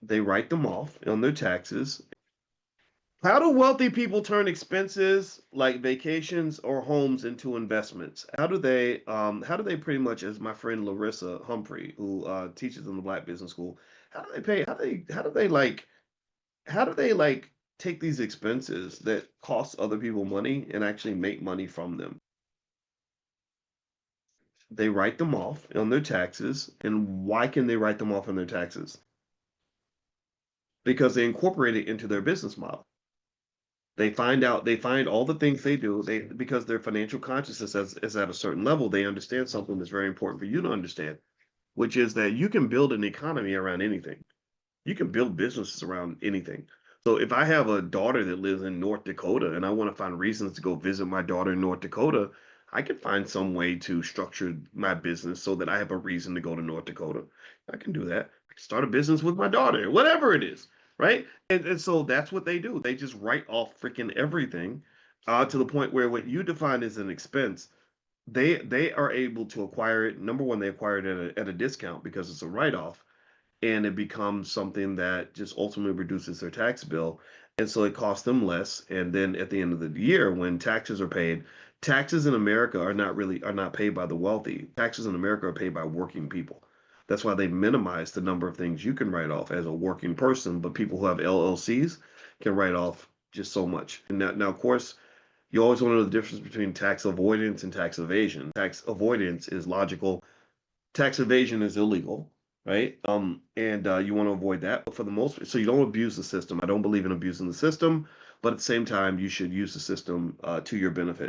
They write them off on their taxes. How do wealthy people turn expenses like vacations or homes into investments? How do they pretty much, as my friend Larissa Humphrey, who teaches in the Black Business School, how do they pay? How do they take these expenses that cost other people money and actually make money from them? They write them off on their taxes. And why can they write them off on their taxes? Because they incorporate it into their business model. They find all the things they do, because their financial consciousness is at a certain level, they understand something that's very important for you to understand, which is that you can build an economy around anything. You can build businesses around anything. So if I have a daughter that lives in North Dakota and I want to find reasons to go visit my daughter in North Dakota, I can find some way to structure my business so that I have a reason to go to North Dakota. I can do that. I can start a business with my daughter, whatever it is, right? And so that's what they do. They just write off freaking everything, to the point where what you define as an expense, they are able to acquire it. Number one, they acquire it at a discount because it's a write off, and it becomes something that just ultimately reduces their tax bill. And so it costs them less. And then at the end of the year, when taxes are paid, taxes in America are not paid by the wealthy. Taxes in America are paid by working people. That's why they minimize the number of things you can write off as a working person, but people who have LLCs can write off just so much. And now, of course, you always want to know the difference between tax avoidance and tax evasion. Tax avoidance is logical. Tax evasion is illegal, right? And you want to avoid that. But for the most, so you don't abuse the system. I don't believe in abusing the system, but at the same time, you should use the system to your benefit.